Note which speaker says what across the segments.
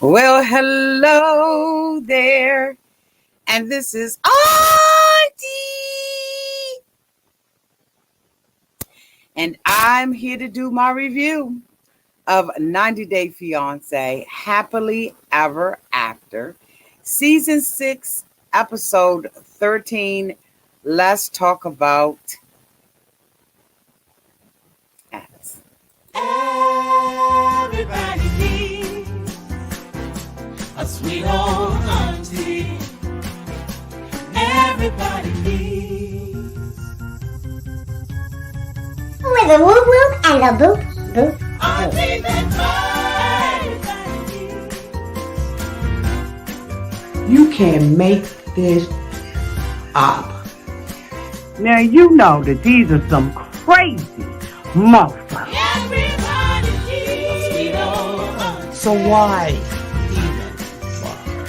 Speaker 1: Well, hello there, and this is Auntie, and I'm here to do my review of 90 Day Fiancé Happily Ever After, Season 6, Episode 13. Let's talk about ass.
Speaker 2: Everybody needs a sweet old auntie. Everybody needs
Speaker 3: with a whoop whoop and a boop boop
Speaker 2: auntie
Speaker 3: boop.
Speaker 2: that everybody needs.
Speaker 4: You can't make this up.
Speaker 5: Now you know that these are some crazy motherfuckers.
Speaker 2: Everybody needs a sweet old auntie.
Speaker 6: So why even bother?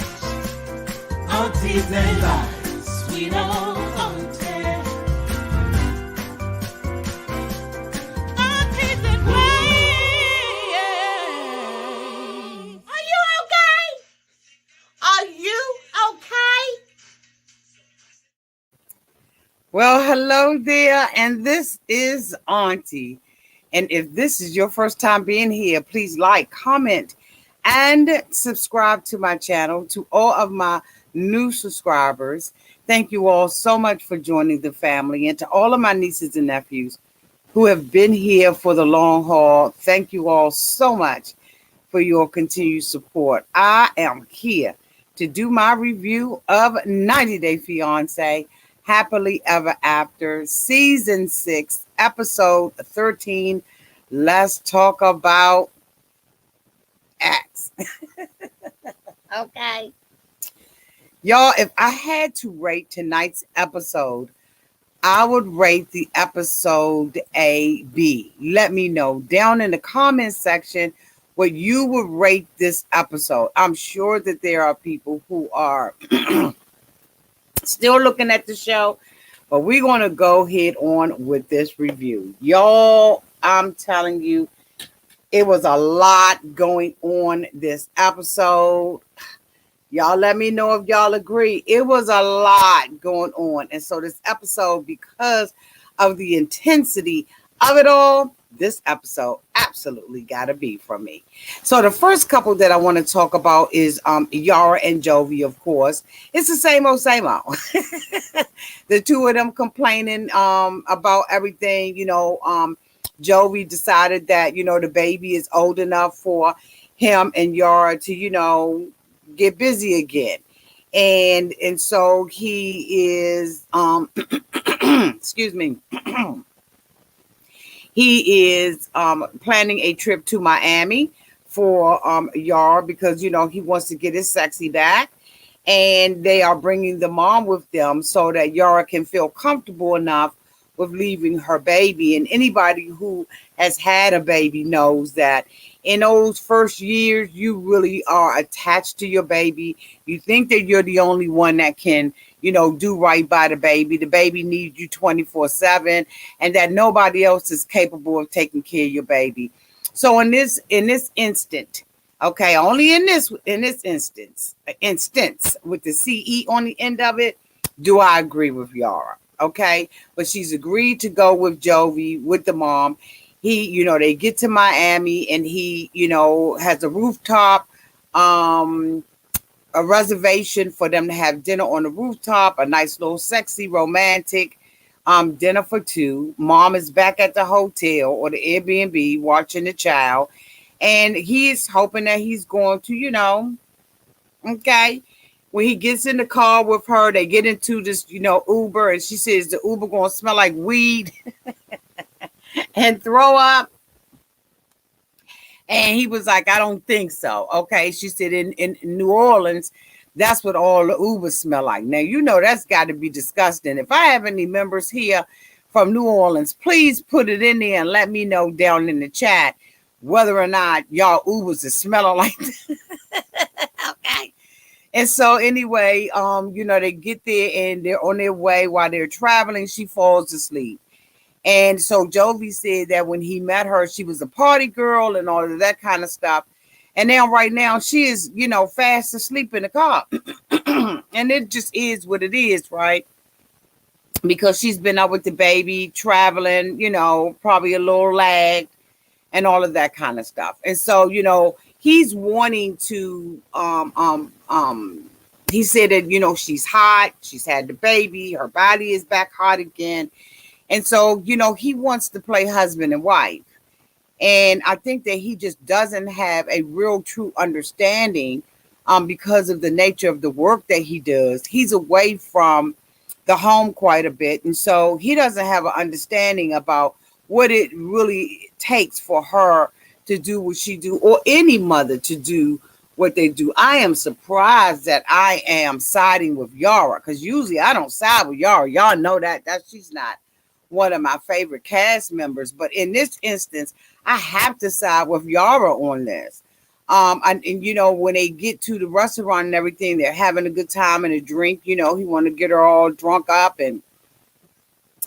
Speaker 2: Aunties and lives, sweet old auntie. Aunties and ways. Are you okay? Are you okay?
Speaker 1: Well, hello there, and this is Auntie. And if this is your first time being here, please like, comment, and subscribe to my channel. To all of my new subscribers, thank you all so much for joining the family. And to all of my nieces and nephews who have been here for the long haul, thank you all so much for your continued support. I am here to do my review of 90 Day Fiancé Happily Ever After, Season 6, Episode 13. Let's talk about acts. Okay. Y'all, if I had to rate tonight's episode, I would rate the episode a B. Let me know down in the comment section what you would rate this episode. I'm sure that there are people who are still looking at the show, but we're going to go head on with this review. Y'all, I'm telling you, it was a lot going on this episode. Y'all let me know if y'all agree. It was a lot going on. And so this episode, because of the intensity of it all, this episode absolutely got to be from me. So the first couple that I want to talk about is Yara and Jovi, of course. It's the same old, same old. The two of them complaining about everything. Jovi decided that, the baby is old enough for him and Yara to, get busy again. And so he is, excuse me. He is planning a trip to Miami for Yara because, he wants to get his sexy back. And they are bringing the mom with them so that Yara can feel comfortable enough with leaving her baby. And anybody who has had a baby knows that in those first years, you really are attached to your baby. You think that you're the only one that can do right by the baby. The baby needs you 24/7, and that nobody else is capable of taking care of your baby. So in this instant, okay, only in this instance with the CE on the end of it, do I agree with Yara? Okay, but she's agreed to go with Jovi with the mom. He, they get to Miami, and he, has a rooftop, a reservation for them to have dinner on the rooftop, a nice little sexy romantic dinner for two. Mom is back at the hotel or the Airbnb watching the child, and he's hoping that he's going to, okay. When he gets in the car with her, they get into this, Uber, and she says the Uber going to smell like weed and throw up. And he was like, I don't think so. Okay. She said in New Orleans, that's what all the Ubers smell like. Now, that's got to be disgusting. If I have any members here from New Orleans, please put it in there and let me know down in the chat whether or not y'all Ubers is smelling like that. Okay. And so anyway, they get there and they're on their way. While they're traveling, she falls asleep. And so Jovi said that when he met her, she was a party girl and all of that kind of stuff. And now, right now, she is, fast asleep in the car. And it just is what it is, right? Because she's been out with the baby, traveling, probably a little lagged and all of that kind of stuff. And so, he's wanting to, he said that, she's hot, she's had the baby, her body is back hot again. And so, he wants to play husband and wife. And I think that he just doesn't have a real true understanding because of the nature of the work that he does. He's away from the home quite a bit. And so he doesn't have an understanding about what it really takes for her to do what she do, or any mother to do what they do. I am surprised that I am siding with Yara, because usually I don't side with Yara. Y'all know that she's not one of my favorite cast members. But in this instance, I have to side with Yara on this. And when they get to the restaurant and everything, they're having a good time and a drink. He want to get her all drunk up and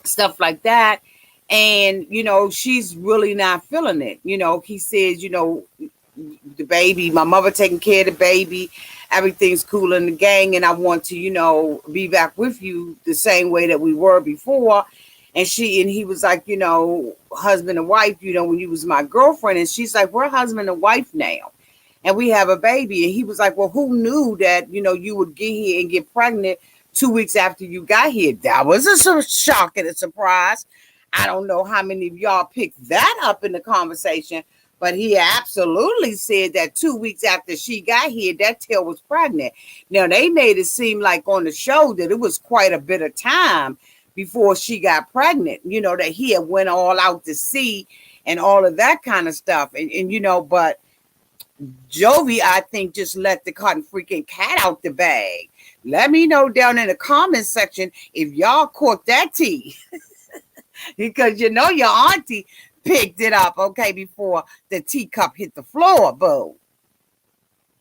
Speaker 1: stuff like that. And, she's really not feeling it. He says, the baby, my mother taking care of the baby, everything's cool in the gang. And I want to, be back with you the same way that we were before. And he was like, husband and wife, when you was my girlfriend. And she's like, we're husband and wife now. And we have a baby. And he was like, well, who knew that, you would get here and get pregnant 2 weeks after you got here? That was a shock and a surprise. I don't know how many of y'all picked that up in the conversation, but he absolutely said that 2 weeks after she got here, that tail was pregnant. Now, they made it seem like on the show that it was quite a bit of time before she got pregnant, that he had went all out to sea and all of that kind of stuff. And but Jovi, I think, just let the cotton freaking cat out the bag. Let me know down in the comment section if y'all caught that tea. Because your auntie picked it up, okay, before the teacup hit the floor, boo.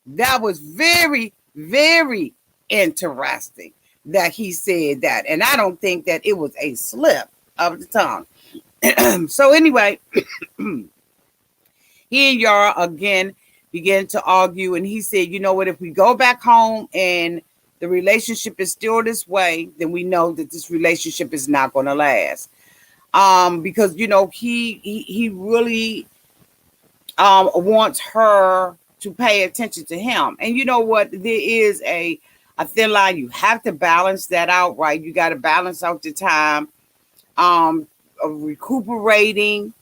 Speaker 1: That was very, very interesting that he said that. And I don't think that it was a slip of the tongue. So anyway, he and Yara again began to argue. And he said, you know what, if we go back home and the relationship is still this way, then we know that this relationship is not going to last. Because, he really wants her to pay attention to him. And you know what? There is a thin line. You have to balance that out, right? You got to balance out the time of recuperating,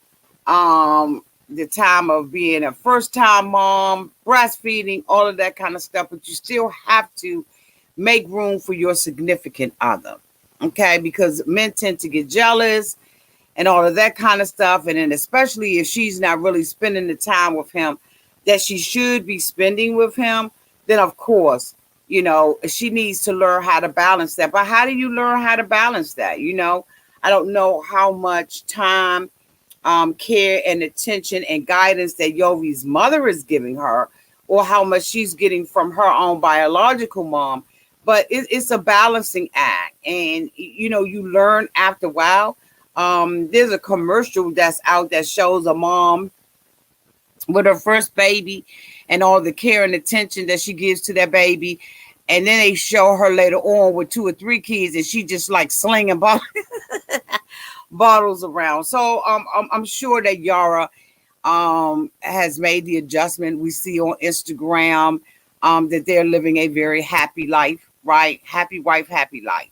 Speaker 1: the time of being a first-time mom, breastfeeding, all of that kind of stuff. But you still have to make room for your significant other, okay? Because men tend to get jealous and all of that kind of stuff. And then especially if she's not really spending the time with him that she should be spending with him, then of course, she needs to learn how to balance that. But how do you learn how to balance that? I don't know how much time, care and attention and guidance that Jovi's mother is giving her, or how much she's getting from her own biological mom. But it's a balancing act. And, you learn after a while. There's a commercial that's out that shows a mom with her first baby and all the care and attention that she gives to that baby. And then they show her later on with 2 or 3 kids, and she just like slinging bottles around. So I'm sure that Yara has made the adjustment. We see on Instagram that they're living a very happy life, right? Happy wife, happy life.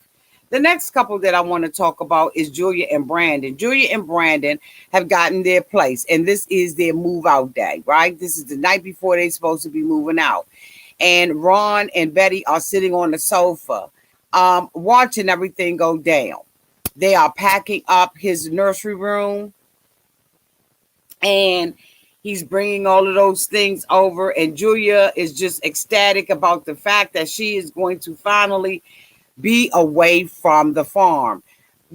Speaker 1: The next couple that I want to talk about is Julia and Brandon. Julia and Brandon have gotten their place, and this is their move out day, right? This is the night before they're supposed to be moving out. And Ron and Betty are sitting on the sofa, watching everything go down. They are packing up his nursery room, and he's bringing all of those things over. And Julia is just ecstatic about the fact that she is going to finally be away from the farm.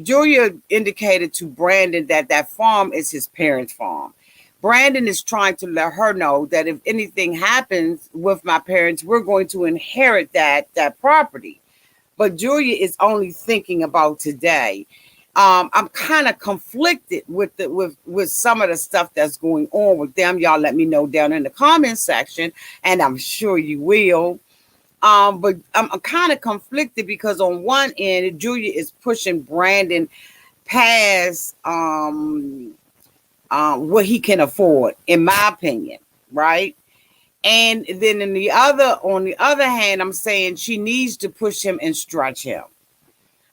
Speaker 1: Julia indicated to Brandon that farm is his parents' farm. Brandon is trying to let her know that if anything happens with my parents, we're going to inherit that property. But Julia is only thinking about today. I'm kind of conflicted with with some of the stuff that's going on with them. Y'all let me know down in the comment section, and I'm sure you will. But I'm kind of conflicted because on one end, Julia is pushing Brandon past what he can afford, in my opinion, right? And then on the other hand, I'm saying she needs to push him and stretch him.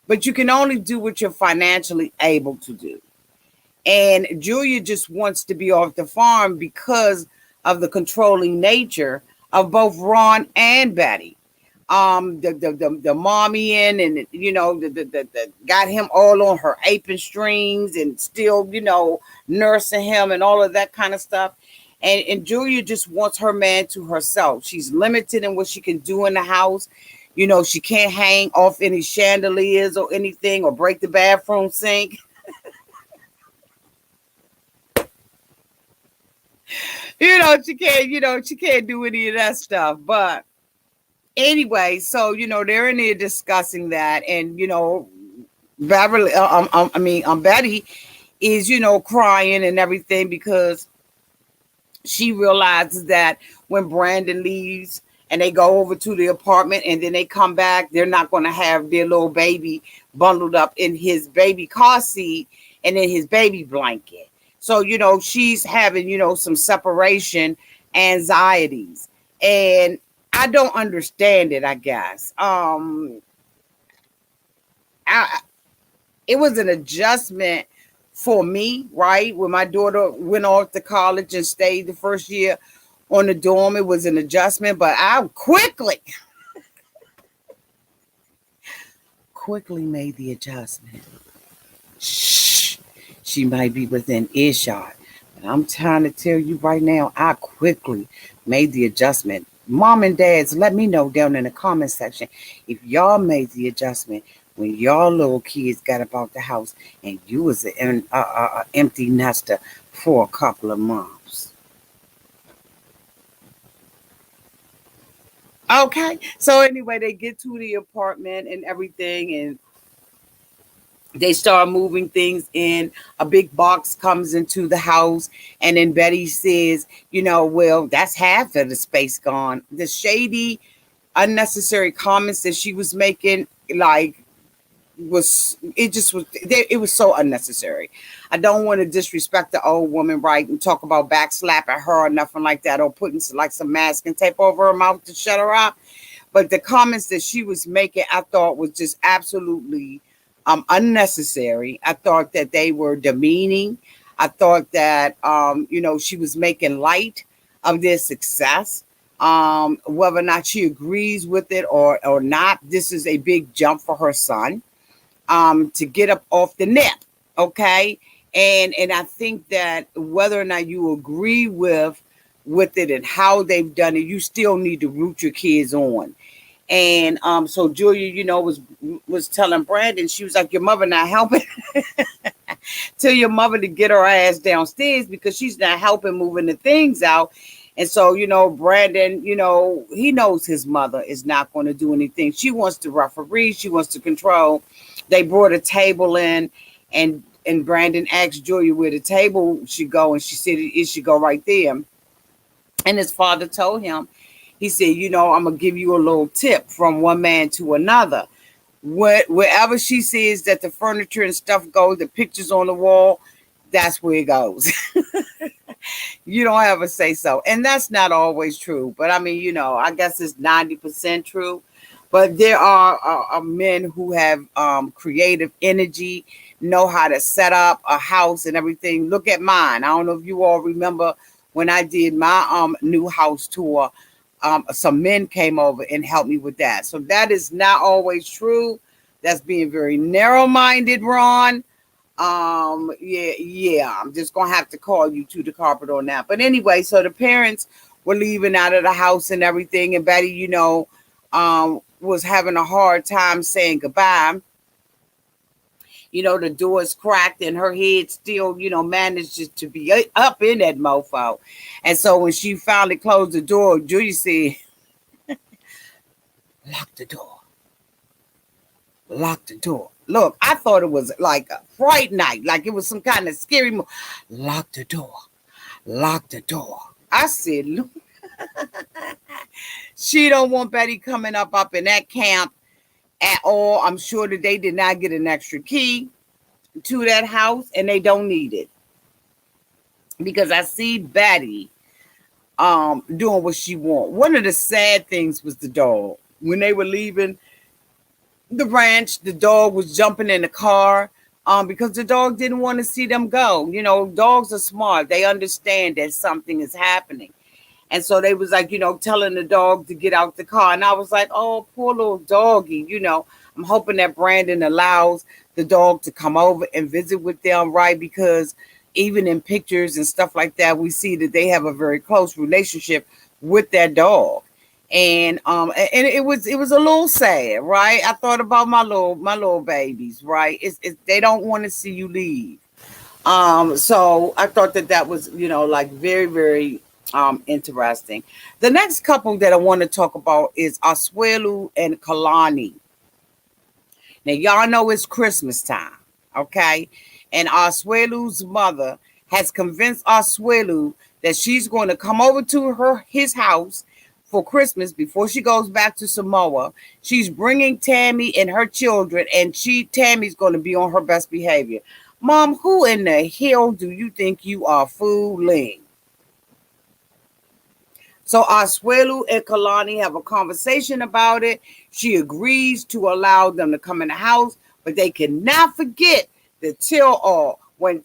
Speaker 1: But you can only do what you're financially able to do. And Julia just wants to be off the farm because of the controlling nature of both Ron and Betty. The mommy in, and the got him all on her apron strings and still nursing him and all of that kind of stuff. And Julia just wants her man to herself. She's limited in what she can do in the house. She can't hang off any chandeliers or anything or break the bathroom sink. She can't do any of that stuff. But anyway, so they're in there discussing that, and Beverly, Betty is crying and everything because she realizes that when Brandon leaves and they go over to the apartment and then they come back, they're not going to have their little baby bundled up in his baby car seat and in his baby blanket. So she's having some separation anxieties, and I don't understand it, I guess. It was an adjustment for me, right? When my daughter went off to college and stayed the first year on the dorm, it was an adjustment, but I quickly made the adjustment. Shh, she might be within earshot, but I'm trying to tell you right now, I quickly made the adjustment. Mom and dads, let me know down in the comment section if y'all made the adjustment when y'all little kids got about the house and you was an empty nester for a couple of months. Okay, so anyway, they get to the apartment and everything, and they start moving things in. A big box comes into the house, and then Betty says, well, that's half of the space gone. The shady, unnecessary comments that she was making, it was so unnecessary. I don't want to disrespect the old woman, right, and talk about backslapping her or nothing like that, or putting some mask and tape over her mouth to shut her up. But the comments that she was making, I thought was just absolutely unnecessary. I thought that they were demeaning. I thought that she was making light of their success. Whether or not she agrees with it or not, this is a big jump for her son to get up off the nip. Okay. And I think that whether or not you agree with it and how they've done it, you still need to root your kids on. And so Julia, was telling Brandon, she was like, your mother not helping. Tell your mother to get her ass downstairs because she's not helping moving the things out. And so, Brandon, he knows his mother is not going to do anything. She wants to referee. She wants to control. They brought a table in, and Brandon asked Julia where the table should go, and she said it should go right there. And his father told him, he said, I'm going to give you a little tip from one man to another. Wherever she says that the furniture and stuff goes, the pictures on the wall, that's where it goes. You don't ever say so. And that's not always true. But I guess it's 90% true. But there are men who have creative energy, know how to set up a house and everything. Look at mine. I don't know if you all remember when I did my new house tour. Some men came over and helped me with that. So that is not always true. That's being very narrow-minded, Ron. Yeah. I'm just gonna have to call you to the carpet on that. But anyway, so the parents were leaving out of the house and everything, and Betty, was having a hard time saying goodbye. The door is cracked and her head still, manages to be up in that mofo. And so when she finally closed the door, Julia said, lock the door. Lock the door. Look, I thought it was like a fright night, like it was some kind of scary lock the door. Lock the door. I said, look, she don't want Betty coming up in that camp at all. I'm sure that they did not get an extra key to that house, and they don't need it. Because I see Betty doing what she want. One of the sad things was the dog. When they were leaving the ranch, the dog was jumping in the car because the dog didn't want to see them go. You know, dogs are smart. They understand that something is happening. And so they was like, telling the dog to get out the car. And I was like, oh, poor little doggy. I'm hoping that Brandon allows the dog to come over and visit with them, right? Because even in pictures and stuff like that, we see that they have a very close relationship with that dog. And it was a little sad, right? I thought about my little babies, right? It's they don't want to see you leave. So I thought that was, like very, very interesting. The next couple that I want to talk about is Asuelu and Kalani. Now y'all know it's Christmas time, okay? And Asuelu's mother has convinced Asuelu that she's going to come over to his house for Christmas before she goes back to Samoa. She's bringing Tammy and her children, and Tammy's going to be on her best behavior. Mom, who in the hell do you think you are fooling? So Asuelu and Kalani have a conversation about it. She agrees to allow them to come in the house, but they cannot forget the till all. When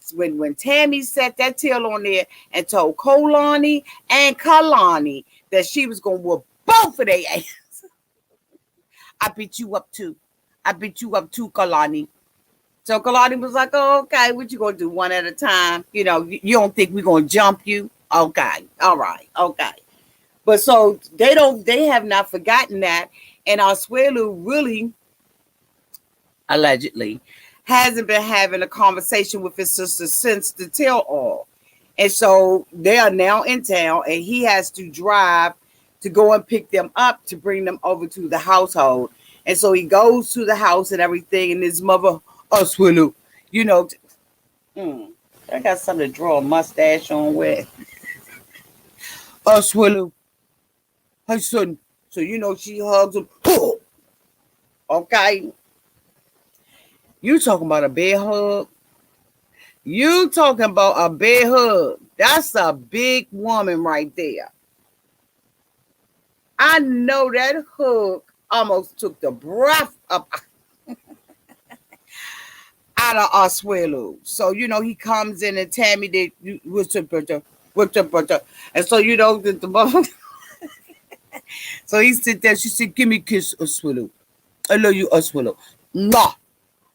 Speaker 1: Tammy set that till on there and told Kalani and Kalani that she was going to whoop both of their ass. I beat you up too. Kalani. So Kalani was like, oh, okay, what you going to do one at a time? You don't think we're going to jump you? Okay. All right. Okay. But so they have not forgotten that. And Asuelu really, allegedly, hasn't been having a conversation with his sister since the tell-all. And so they are now in town, and he has to drive to go and pick them up to bring them over to the household. And so he goes to the house and everything, and his mother, Asuelu, I got something to draw a mustache on with. Asuelu, her son. So, she hugs him. Okay. You talking about a bed hug? You talking about a bed hug? That's a big woman right there. I know that hug almost took the breath up out of Asuelu. So, he comes in and Tammy did what's up, brother? And so, the mother. So he sit there. She said, give me a kiss, Asuelu. I love you, Asuelu. Nah.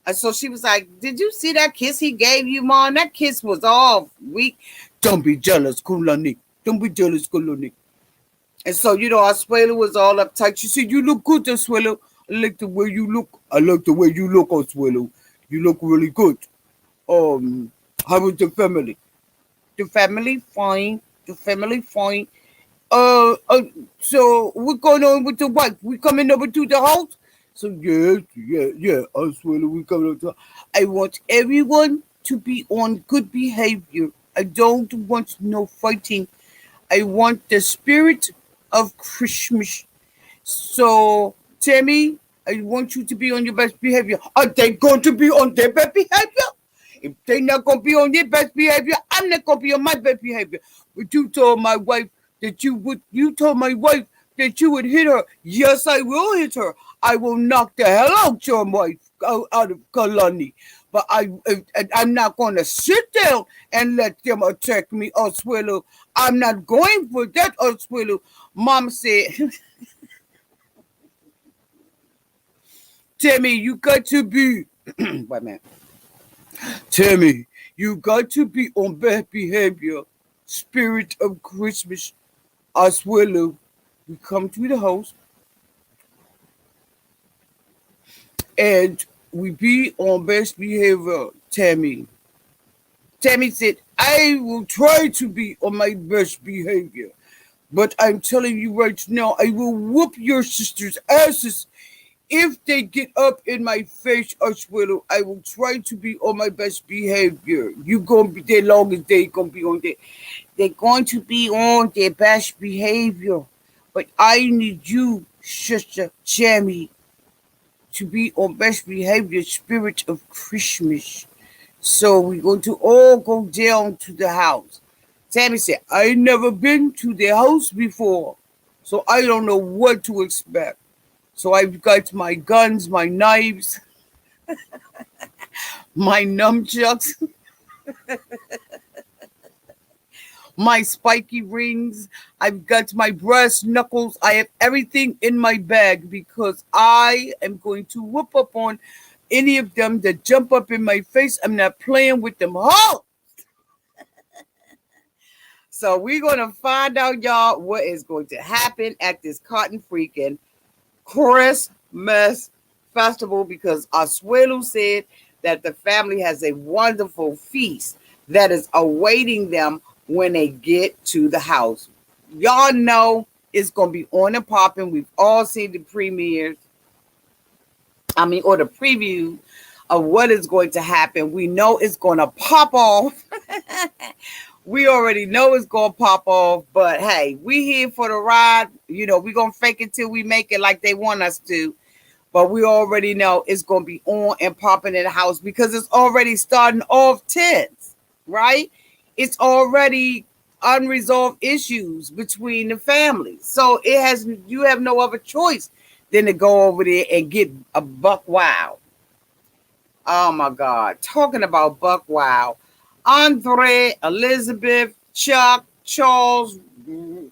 Speaker 1: And so she was like, did you see that kiss he gave you, Mom? That kiss was all weak. Don't be jealous, Kalani. Don't be jealous, Kalani. And so, Asuelu was all uptight. She said, you look good, Asuelu. I like the way you look. Asuelu. You look really good. How was the family? The family fine. So what's going on with the wife? We coming over to the house? So yeah. Asuelu, we coming over. I want everyone to be on good behavior. I don't want no fighting. I want the spirit of Christmas. So Tammy, I want you to be on your best behavior. Are they going to be on their best behavior? If they're not going to be on their best behavior, I'm not going to be on my best behavior. But you told my wife that you would hit her. Yes, I will hit her. I will knock the hell out your wife, out of Kalani. But I'm not going to sit down and let them attack me, Asuelu. I'm not going for that, Asuelu. Mom said, Tammy, you got to be, wait a minute. Tammy, you got to be on bad behavior. Spirit of Christmas, Asuelu. We come to the house and we be on best behavior, Tammy. Tammy said, I will try to be on my best behavior. But I'm telling you right now, I will whoop your sister's asses if they get up in my face, Asuelu, I will try to be on my best behavior. You gonna be there long as they gonna be on there. They're going to be on their best behavior. But I need you, Sister Jamie, to be on best behavior, spirit of Christmas. So we're going to all go down to the house. Tammy said, I never been to their house before, so I don't know what to expect. So I've got my guns, my knives, my nunchucks, my spiky rings. I've got my brass knuckles. I have everything in my bag because I am going to whoop up on any of them that jump up in my face. I'm not playing with them. Oh! So we're going to find out, y'all, what is going to happen at this cotton freaking Christmas festival because Asuelu said that the family has a wonderful feast that is awaiting them when they get to the house. Y'all know it's going to be on and popping. We've all seen the premieres. Or the preview of what is going to happen. We know it's going to pop off. We already know it's going to pop off, but hey, we here for the ride. We're going to fake it till we make it like they want us to. But we already know it's going to be on and popping in the house because it's already starting off tense, right? It's already unresolved issues between the families. So you have no other choice than to go over there and get a buck wild. Oh my God. Talking about buck wild. Andrei, Elizabeth, Chuck, Charles, the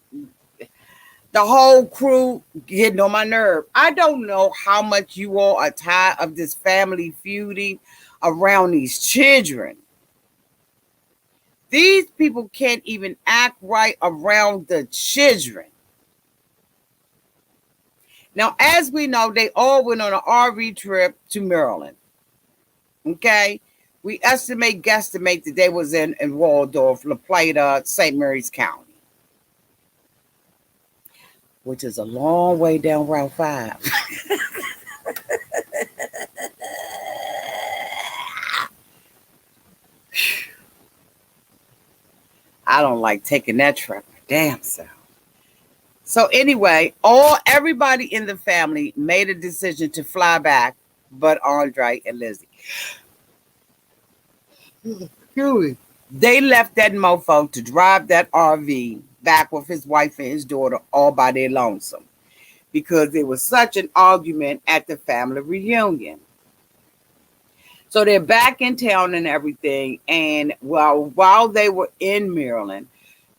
Speaker 1: whole crew getting on my nerve. I don't know how much you all are tired of this family feuding around these children. These people can't even act right around the children. Now, as we know, they all went on an RV trip to Maryland. Okay? We guesstimate that they was in Waldorf, La Plata, St. Mary's County, which is a long way down Route 5. I don't like taking that trip. Damn self. So anyway, everybody in the family made a decision to fly back, but Andrei and Lizzie. They left that mofo to drive that RV back with his wife and his daughter all by their lonesome because there was such an argument at the family reunion. So they're back in town and everything. And while they were in Maryland,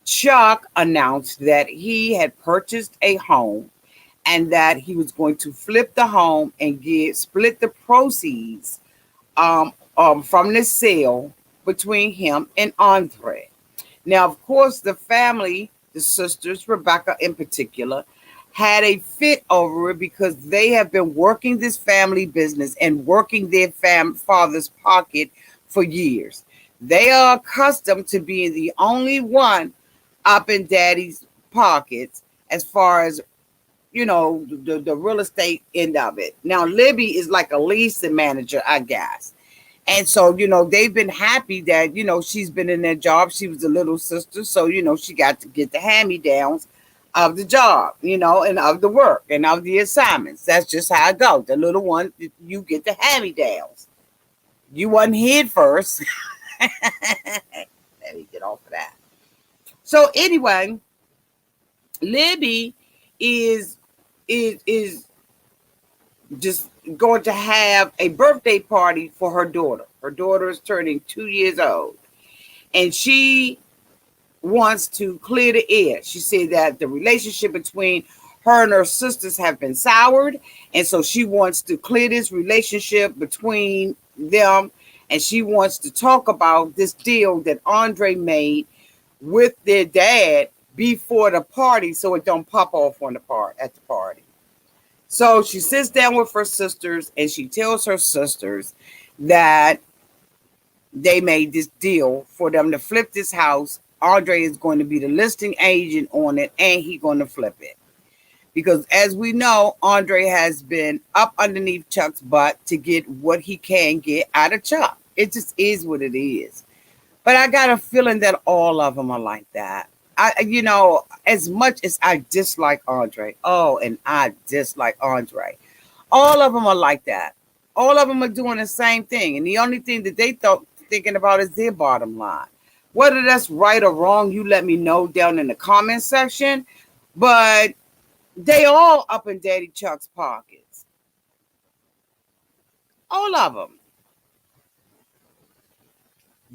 Speaker 1: Chuck announced that he had purchased a home and that he was going to flip the home and split the proceeds from the sale between him and Andrei. Now, of course, the family, the sisters, Rebecca in particular, had a fit over it because they have been working this family business and working their father's pocket for years. They are accustomed to being the only one up in daddy's pockets as far as, the real estate end of it. Now, Libby is like a leasing manager, I guess. And so, they've been happy that, she's been in their job. She was a little sister. So, she got to get the hand-me-downs of the job, and of the work and of the assignments. That's just how it goes. The little one, you get the hand-me-downs. You wasn't here first. Let me get off of that. So anyway, Libby is just going to have a birthday party for her daughter. Her daughter is turning 2 years old. And she wants to clear the air. She said that the relationship between her and her sisters have been soured. And so she wants to clear this relationship between them. And she wants to talk about this deal that Andrei made with their dad before the party so it don't pop off at the party. So she sits down with her sisters and she tells her sisters that they made this deal for them to flip this house. Andrei is going to be the listing agent on it and he's going to flip it. Because as we know, Andre has been up underneath Chuck's butt to get what he can get out of Chuck. It just is what it is. But I got a feeling that all of them are like that. As much as I dislike Andre, and I dislike Andre, all of them are like that. All of them are doing the same thing, and the only thing that they thought thinking about is their bottom line. Whether that's right or wrong, you let me know down in the comment section. But they all up in Daddy Chuck's pockets, all of them.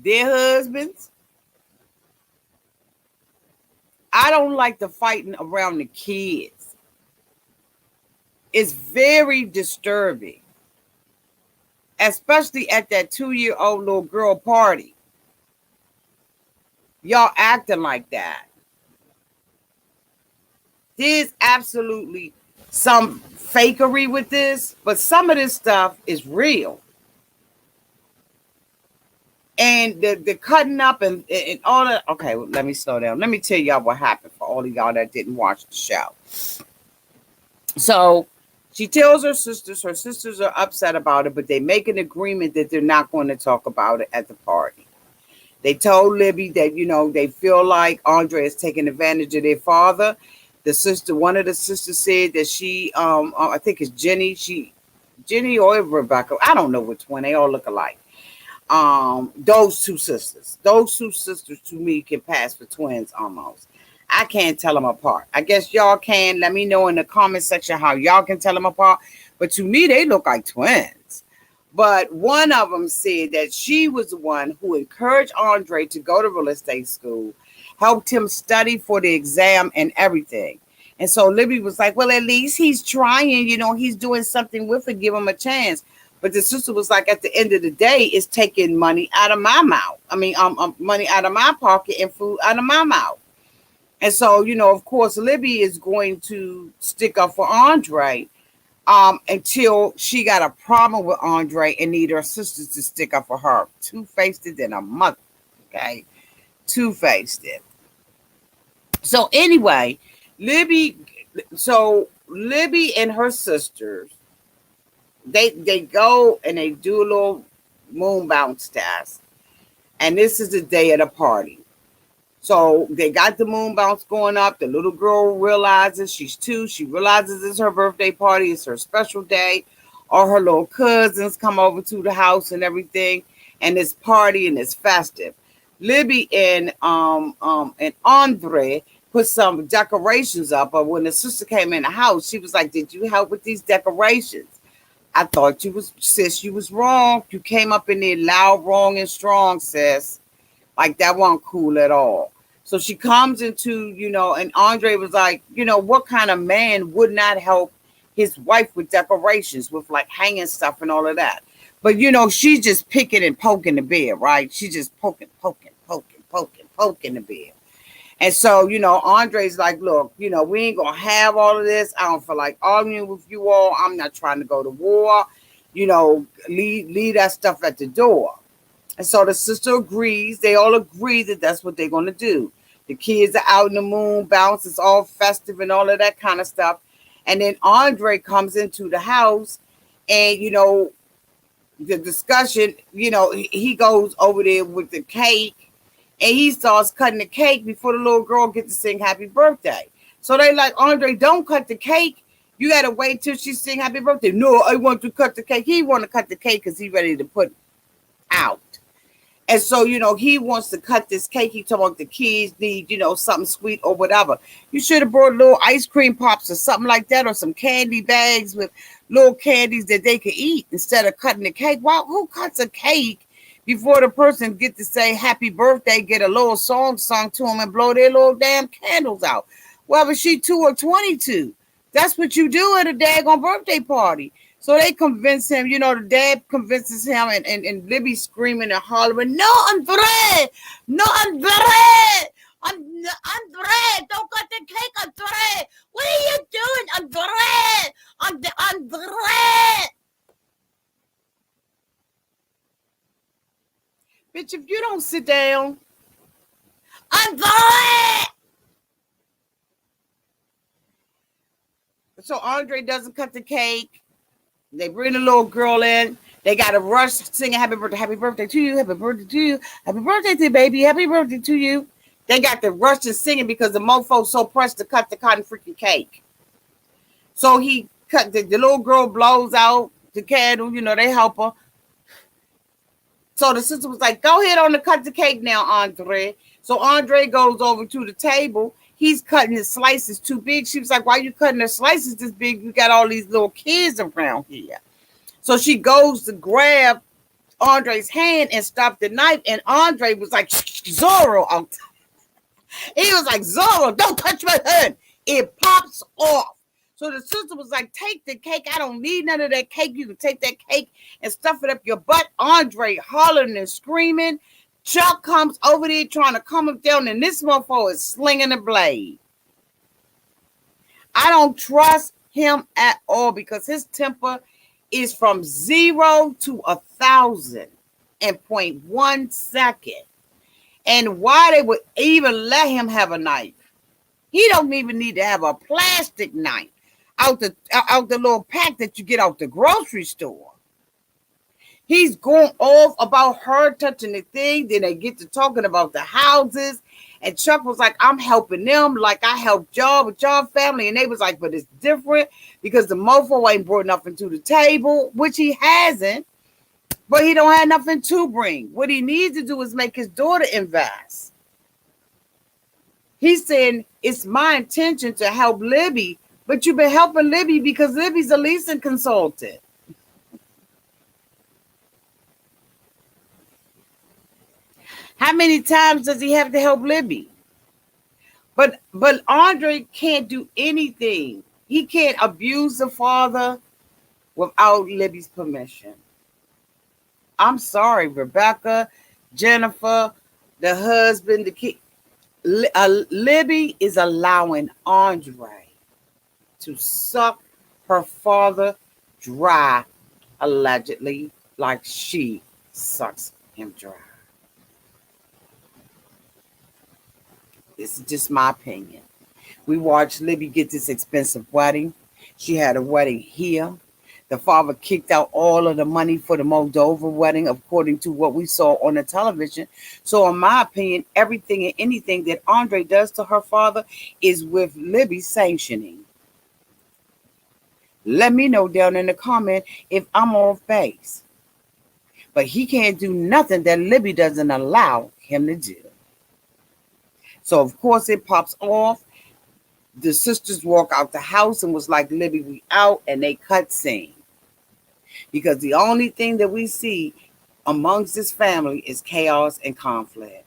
Speaker 1: Their husbands. I don't like the fighting around the kids. It's very disturbing, especially at that 2-year-old little girl party. Y'all acting like that. There's absolutely some fakery with this, but some of this stuff is real. And the cutting up and all that. Okay, well, let me slow down. Let me tell y'all what happened for all of y'all that didn't watch the show. So she tells her sisters are upset about it, but they make an agreement that they're not going to talk about it at the party. They told Libby that, they feel like Andre is taking advantage of their father. One of the sisters said that she, I think it's Jenny or Rebecca. I don't know which one. They all look alike. Those two sisters to me can pass for twins almost. I can't tell them apart. I guess y'all can. Let me know in the comment section how y'all can tell them apart. But to me, they look like twins. But one of them said that she was the one who encouraged Andre to go to real estate school, helped him study for the exam and everything. And so Libby was like, well, at least he's trying, he's doing something with it, give him a chance. But the sister was like, at the end of the day, it's taking money out of my mouth. I mean, money out of my pocket and food out of my mouth. And so, of course, Libby is going to stick up for Andre until she got a problem with Andre and need her sisters to stick up for her. Two-faced it than a mother, okay? Two-faced it. So anyway, Libby and her sisters, they go and they do a little moon bounce test. And this is the day of the party. So they got the moon bounce going up. The little girl realizes she's 2. She realizes it's her birthday party. It's her special day. All her little cousins come over to the house and everything. And it's party and it's festive. Libby and Andre put some decorations up. But when the sister came in the house, she was like, did you help with these decorations? I thought you was wrong. You came up in there loud, wrong, and strong, sis. Like, that wasn't cool at all. So she comes into, and Andre was like, what kind of man would not help his wife with decorations, with like hanging stuff and all of that? But, she's just picking and poking the bear, right? She's just poking the bear. And so, Andre's like, look, we ain't going to have all of this. I don't feel like arguing with you all. I'm not trying to go to war. Leave that stuff at the door. And so the sister agrees. They all agree that that's what they're going to do. The kids are out in the moon bounce. It's all festive and all of that kind of stuff. And then Andre comes into the house and, the discussion, he goes over there with the cake and he starts cutting the cake before the little girl gets to sing happy birthday. So they like, Andre, don't cut the cake. You got to wait till she sing happy birthday. No, I want to cut the cake. He want to cut the cake because he's ready to put out. And so, he wants to cut this cake. He told the kids need, something sweet or whatever. You should have brought little ice cream pops or something like that, or some candy bags with little candies that they could eat instead of cutting the cake. Why? Who cuts a cake before the person get to say happy birthday, get a little song sung to them and blow their little damn candles out? Whether she 2 or 22. That's what you do at a daggone birthday party. So they convince him, the dad convinces him and Libby screaming and hollering, no, Andre, don't cut the cake, Andre. What are you doing, Andre? Bitch, if you don't sit down, Andre. So Andrei doesn't cut the cake. They bring the little girl in. They got to rush singing happy birthday to you, happy birthday to you, happy birthday to you, baby, happy birthday to you. They got to rush and singing because the mofo's so pressed to cut the cotton freaking cake. So he cut the little girl blows out the candle, they help her. So the sister was like, go ahead on to cut the cake now, Andrei. So Andrei goes over to the table. He's cutting his slices too big. She was like, why are you cutting the slices this big? You got all these little kids around here. So she goes to grab Andrei's hand and stop the knife. And Andrei was like, Zorro. He was like, Zorro, don't touch my hand. It pops off. So the sister was like, take the cake. I don't need none of that cake. You can take that cake and stuff it up your butt. Andrei hollering and screaming. Chuck comes over there trying to calm him down, and this motherfucker is slinging a blade. I don't trust him at all because his temper is from 0 to 1,000 in 0.1 second. And why they would even let him have a knife? He don't even need to have a plastic knife out the little pack that you get out the grocery store. He's going off about her touching the thing. Then they get to talking about the houses. And Chuck was like, I'm helping them like I helped y'all with y'all family. And they was like, but it's different because the mofo ain't brought nothing to the table, which he hasn't. But he don't have nothing to bring. What he needs to do is make his daughter invest. He's saying, it's my intention to help Libby. But you've been helping Libby because Libby's a leasing consultant. How many times does he have to help Libby? But Andrei can't do anything. He can't abuse the father without Libby's permission. I'm sorry, Rebecca, Jennifer, the husband, the kid. Libby is allowing Andrei to suck her father dry, allegedly, like she sucks him dry. This is just my opinion. We watched Libby get this expensive wedding. She had a wedding here. The father kicked out all of the money for the Moldova wedding, according to what we saw on the television. So in my opinion, everything and anything that Andrei does to her father is with Libby's sanctioning. Let me know down in the comment if I'm off base. But he can't do nothing that Libby doesn't allow him to do. So, of course, it pops off. The sisters walk out the house and was like, Libby, we out, and they cut scene. Because the only thing that we see amongst this family is chaos and conflict.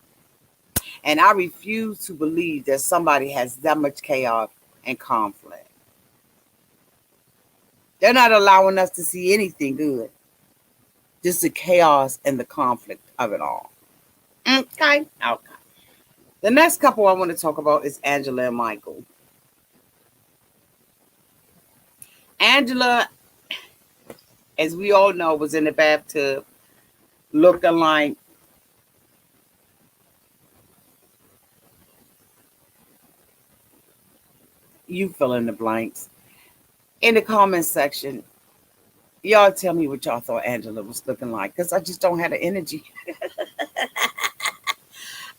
Speaker 1: And I refuse to believe that somebody has that much chaos and conflict. They're not allowing us to see anything good. Just the chaos and the conflict of it all. Okay. The next couple I want to talk about is Angela and Michael. Angela, as we all know, was in the bathtub looking like you fill in the blanks. In the comment section, y'all tell me what y'all thought Angela was looking like, because I just don't have the energy.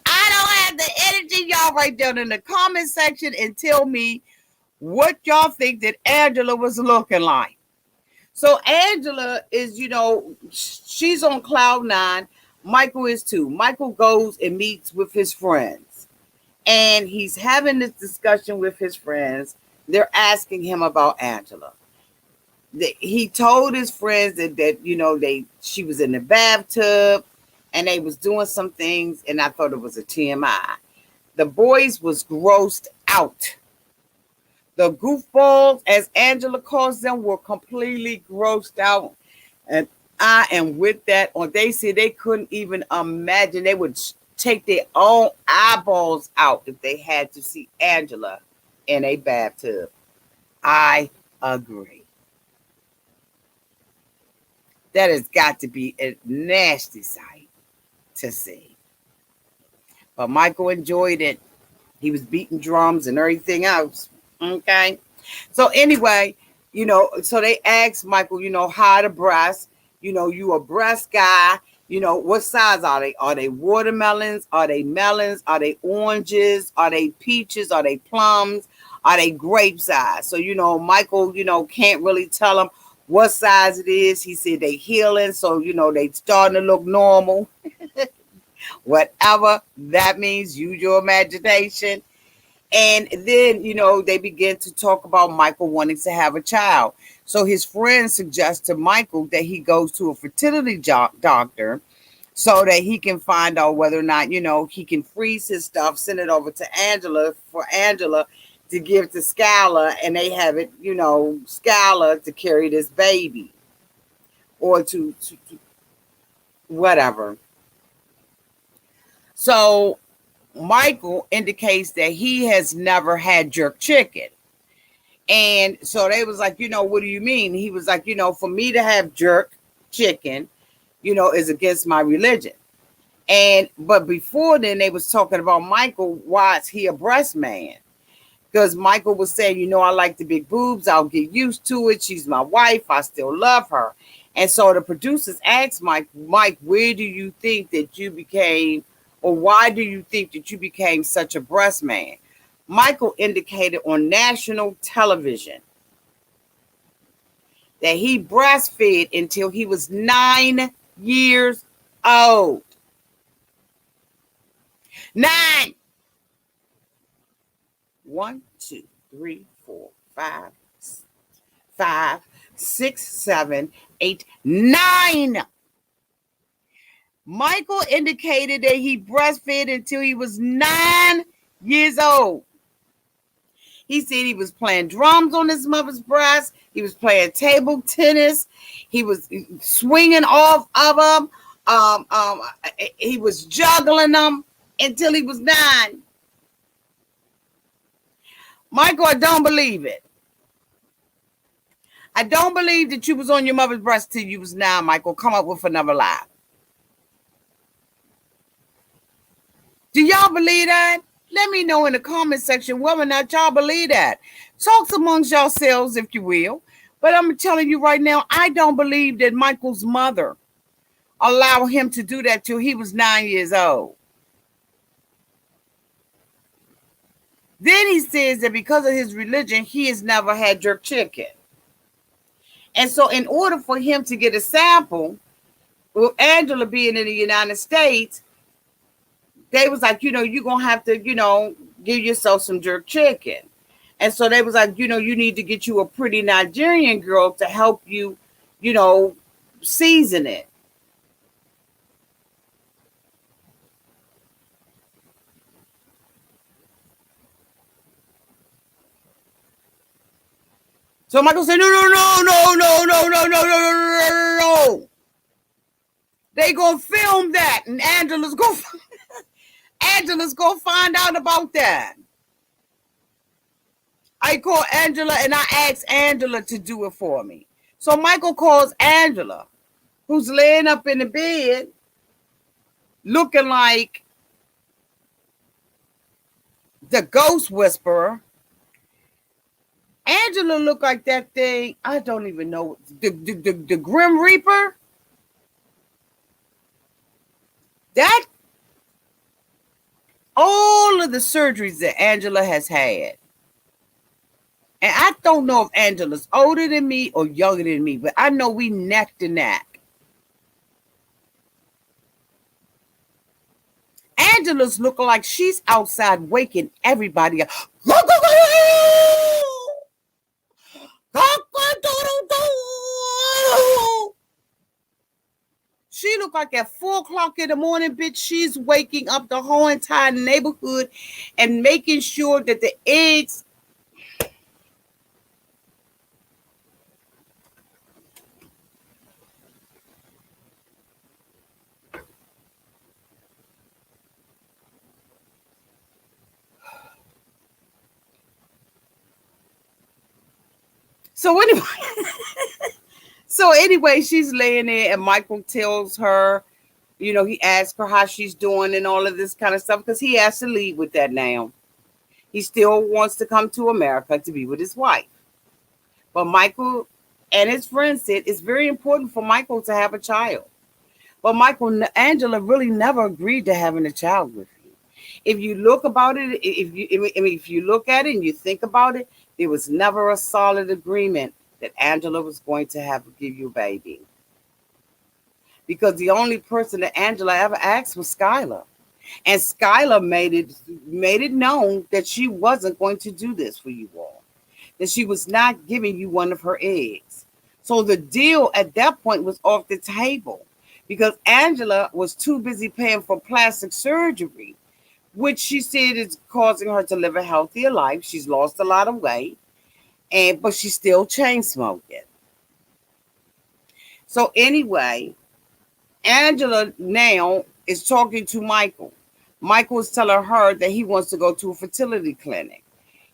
Speaker 1: I don't have the energy. Y'all write down in the comment section and tell me what y'all think that Angela was looking like. So Angela is, she's on cloud 9. Michael is too. Michael goes and meets with his friends. And he's having this discussion with his friends. They're asking him about Angela. He told his friends that she was in the bathtub and they was doing some things, and I thought it was a TMI. The boys was grossed out. The goofballs, as Angela calls them, were completely grossed out. And I am with that. Or they said they couldn't even imagine. They would take their own eyeballs out if they had to see Angela in a bathtub. I agree. That has got to be a nasty sight to see. But Michael enjoyed it. He was beating drums and everything else. Okay. So anyway, so they asked Michael, how the breast, you a breast guy, what size are they? Are they watermelons? Are they melons? Are they oranges? Are they peaches? Are they plums? Are they grape size? So, Michael, can't really tell them what size it is. He said they healing. So, they starting to look normal. Whatever that means, use your imagination. And then, they begin to talk about Michael wanting to have a child. So his friend suggests to Michael that he goes to a fertility doctor so that he can find out whether or not, he can freeze his stuff, send it over to Angela for Angela to give to Skylar, and they have it, Skylar to carry this baby or to whatever. So Michael indicates that he has never had jerk chicken. And so they was like, what do you mean? He was like, for me to have jerk chicken, is against my religion. But before then, they was talking about Michael, why is he a breast man? Because Michael was saying, I like the big boobs. I'll get used to it. She's my wife. I still love her. And so the producers asked Mike, where do you think that you became, or why do you think that you became such a breast man? Michael indicated on national television that he breastfed until he was 9 years old. 9. 1, 2, 3, 4, 5, 6, 7, 8, 9. Michael indicated that he breastfed until he was 9 years old. He said he was playing drums on his mother's breast. He was playing table tennis. He was swinging off of them. He was juggling them until he was 9. Michael, I don't believe it. I don't believe that you was on your mother's breast till you was 9, Michael. Come up with another lie. Do y'all believe that? Let me know in the comment section whether or not y'all believe that. Talk amongst yourselves, if you will. But I'm telling you right now, I don't believe that Michael's mother allowed him to do that till he was 9 years old. Then he says that because of his religion, he has never had jerk chicken. And so in order for him to get a sample, with Angela being in the United States, they was like, you're going to have to, give yourself some jerk chicken. And so they was like, you need to get you a pretty Nigerian girl to help you, season it. So Michael said, no. They going to film that. And Angela's going to find out about that. I called Angela and I asked Angela to do it for me. So Michael calls Angela, who's laying up in the bed, looking like the ghost whisperer. Angela looked like that thing. I don't even know. The Grim Reaper. That all of the surgeries that Angela has had. And I don't know if Angela's older than me or younger than me, but I know we neck to neck. Angela's looking like she's outside waking everybody up. She looked like at 4 o'clock in the morning, bitch. She's waking up the whole entire neighborhood and making sure that the eggs. So anyway, she's laying there and Michael tells her, he asks her how she's doing and all of this kind of stuff because he has to leave with that now. He still wants to come to America to be with his wife. But Michael and his friend said it's very important for Michael to have a child. But Angela really never agreed to having a child with you. If you look about it, if you look at it and you think about it, there was never a solid agreement that Angela was going to have give you a baby. Because the only person that Angela ever asked was Skylar. And Skylar made it known that she wasn't going to do this for you all. That she was not giving you one of her eggs. So the deal at that point was off the table because Angela was too busy paying for plastic surgery, which she said is causing her to live a healthier life. She's lost a lot of weight, but she's still chain smoking. So anyway, Angela now is talking to Michael. Michael is telling her that he wants to go to a fertility clinic.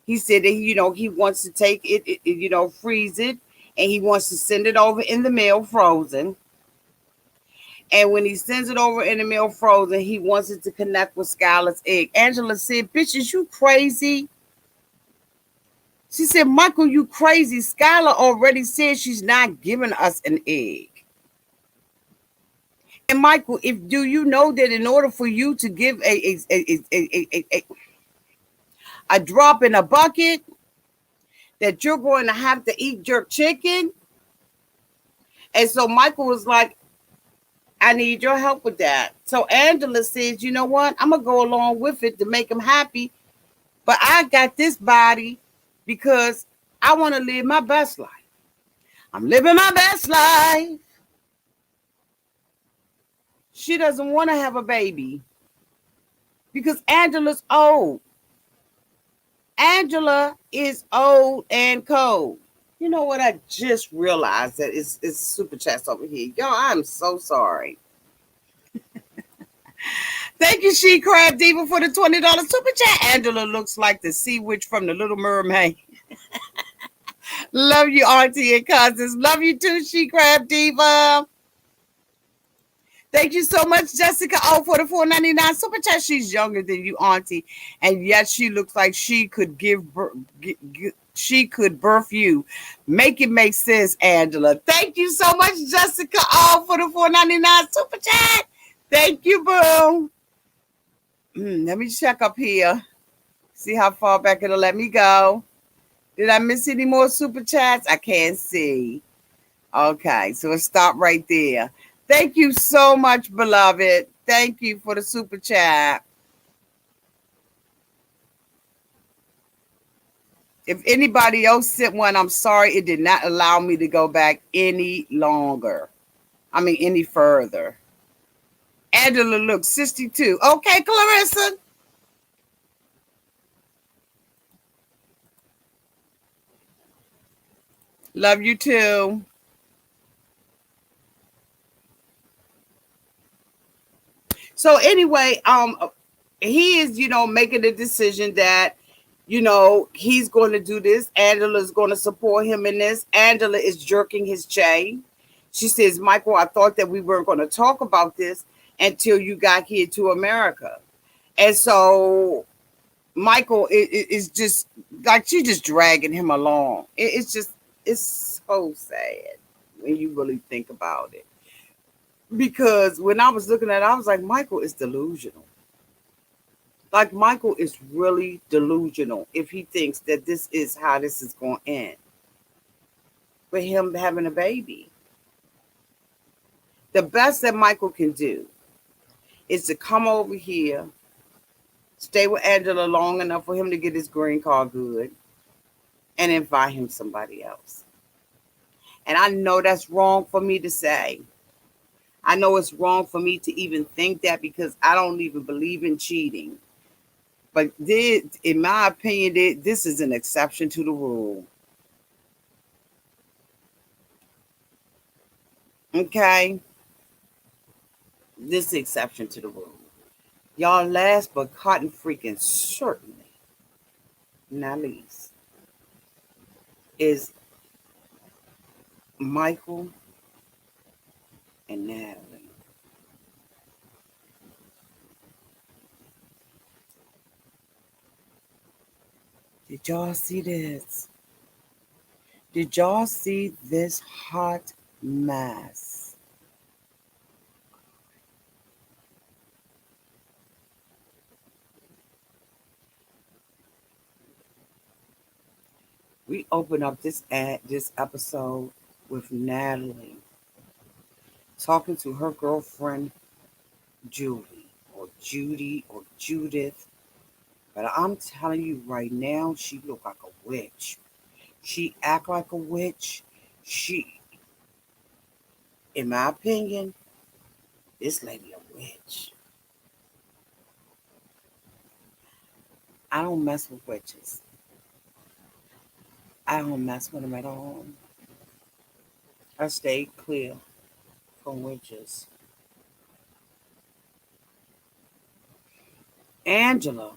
Speaker 1: He said that he wants to take it, freeze it, and he wants to send it over in the mail frozen. And when he sends it over in the mail frozen, he wants it to connect with Skylar's egg. Angela said, "Bitch, is you crazy?" She said, "Michael, you crazy. Skylar already said she's not giving us an egg." And Michael, do you know that in order for you to give a drop in a bucket, that you're going to have to eat jerk chicken? And so Michael was like, "I need your help with that." So Angela says, "You know what? I'm going to go along with it to make him happy. But I got this body because I want to live my best life. I'm living my best life." She doesn't want to have a baby because Angela's old. Angela is old and cold. You know what? I just realized that it's super chats over here. Y'all, I'm so sorry. Thank you, She Crab Diva, for the $20 super chat. Angela looks like the sea witch from the Little Mermaid. Love you, auntie and cousins. Love you too, She Crab Diva. Thank you so much, Jessica O, for the $4.99 super chat. She's younger than you, auntie, and yet she looks like she could she could birth you. Make it make sense, Angela. Thank you so much, Jessica O, for the $4.99 super chat. Thank you, boo. Let me check up here. See how far back it'll let me go. Did I miss any more super chats? I can't see. Okay, so it stopped right there. Thank you so much, beloved. Thank you for the super chat. If anybody else sent one, I'm sorry it did not allow me to go back any longer. I mean, any further. Angela looks 62. Okay, Clarissa. Love you too. So anyway, he is, making the decision that, he's going to do this. Angela's going to support him in this. Angela is jerking his chain. She says, "Michael, I thought that we weren't going to talk about this until you got here to America." And so Michael is just like, she's just dragging him along. It's so sad when you really think about it. Because when I was looking at it, I was like, Michael is delusional. Like, Michael is really delusional if he thinks that this is how this is going to end. With him having a baby. The best that Michael can do is to come over here, stay with Angela long enough for him to get his green card good, and invite him somebody else. And I know that's wrong for me to say. I know it's wrong for me to even think that because I don't even believe in cheating. But in my opinion, this is an exception to the rule. Okay? This is an exception to the rule. Y'all, last but cotton freaking certainly not least is Michael and Natalie. Did y'all see this? Did y'all see this hot mess? We open up this episode with Natalie talking to her girlfriend Julie or Judy or Judith. But I'm telling you right now, she look like a witch. She act like a witch. She, in my opinion, this lady a witch. I don't mess with witches. I don't mess with them at all. I stay clear from witches. Angela,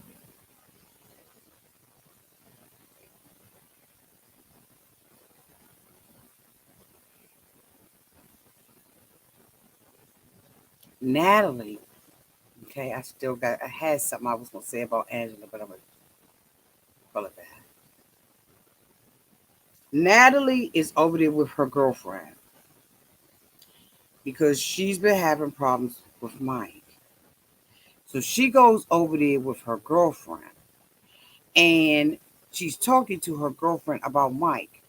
Speaker 1: Natalie. Okay, I had something I was gonna say about Angela, but I'm gonna pull it back. Natalie is over there with her girlfriend because she's been having problems with Mike. So she goes over there with her girlfriend and she's talking to her girlfriend about Mike.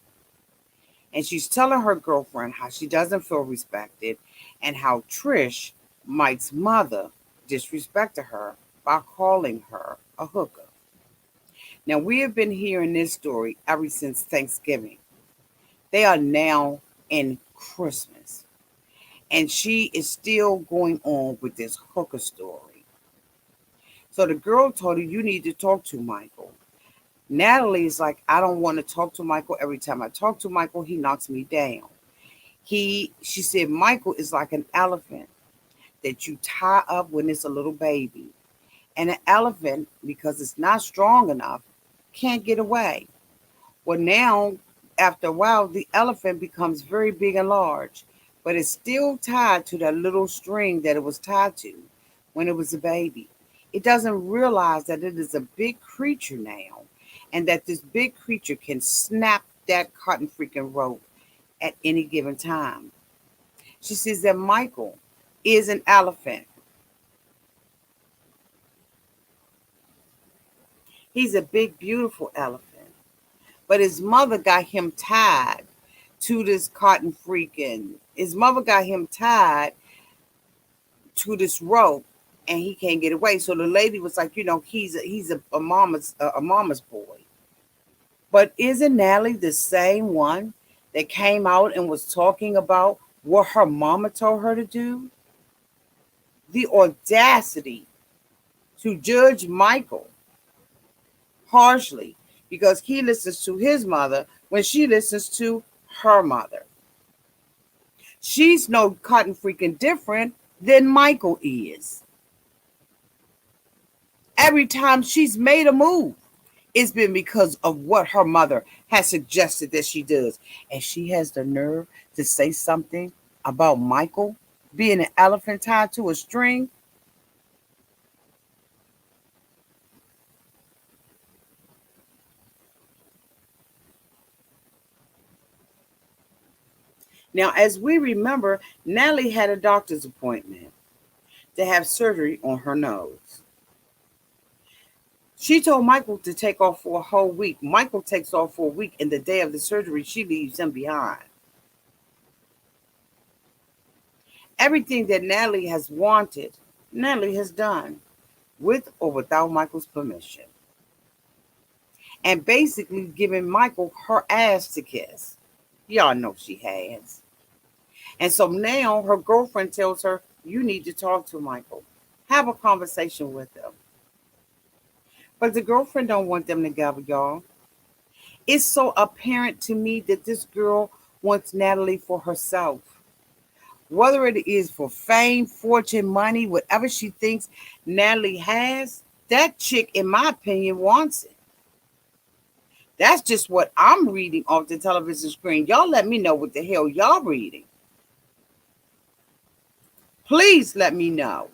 Speaker 1: And she's telling her girlfriend how she doesn't feel respected and how Trish, Mike's mother, disrespected her by calling her a hooker. Now, we have been hearing this story ever since Thanksgiving. They are now in Christmas. And she is still going on with this hooker story. So the girl told her, you need to talk to Michael. Natalie's like, I don't want to talk to Michael. Every time I talk to Michael, he knocks me down. She said, Michael is like an elephant that you tie up when it's a little baby. And an elephant, because it's not strong enough, can't get away. Well, now, after a while, the elephant becomes very big and large, but it's still tied to that little string that it was tied to when it was a baby. It doesn't realize that it is a big creature now, and that this big creature can snap that cotton freaking rope at any given time. She says that Michael is an elephant. He's a big, beautiful elephant. But his mother got him tied to this cotton freaking. His mother got him tied to this rope, and he can't get away. So the lady was like, he's a mama's boy. But isn't Natalie the same one that came out and was talking about what her mama told her to do? The audacity to judge Michael harshly because he listens to his mother when she listens to her mother. She's no cotton freaking different than Michael is. Every time she's made a move, it's been because of what her mother has suggested that she does. And she has the nerve to say something about Michael being an elephant tied to a string. Now, as we remember, Natalie had a doctor's appointment to have surgery on her nose. She told Michael to take off for a whole week. Michael takes off for a week, and the day of the surgery, she leaves him behind. Everything that Natalie has wanted, Natalie has done, with or without Michael's permission. And basically giving Michael her ass to kiss. Y'all know she has. And so now her girlfriend tells her, you need to talk to Michael. Have a conversation with him. But the girlfriend don't want them together, y'all. It's so apparent to me that this girl wants Natalie for herself. Whether it is for fame, fortune, money, whatever she thinks Natalie has, that chick, in my opinion, wants it. That's just what I'm reading off the television screen. Y'all let me know what the hell y'all reading. Please let me know.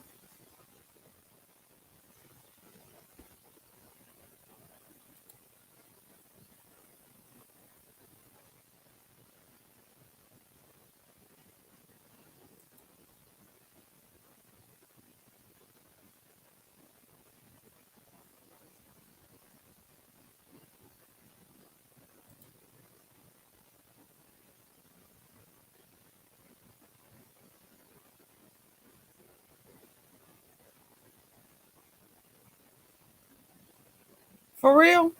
Speaker 1: For real?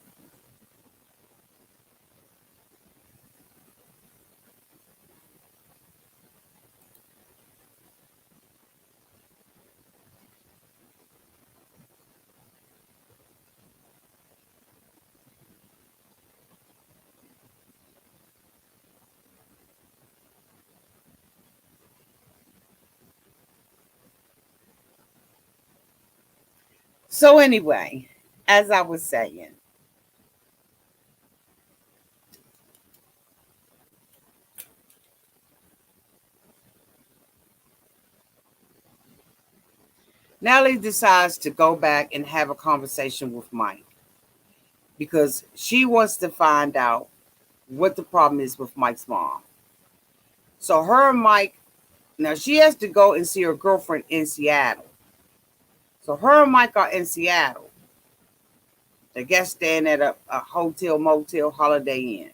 Speaker 1: So anyway, as I was saying, Natalie decides to go back and have a conversation with Mike because she wants to find out what the problem is with Mike's mom. So her and Mike, now she has to go and see her girlfriend in Seattle. So her and Mike are in Seattle. I guess staying at a hotel, motel, Holiday Inn.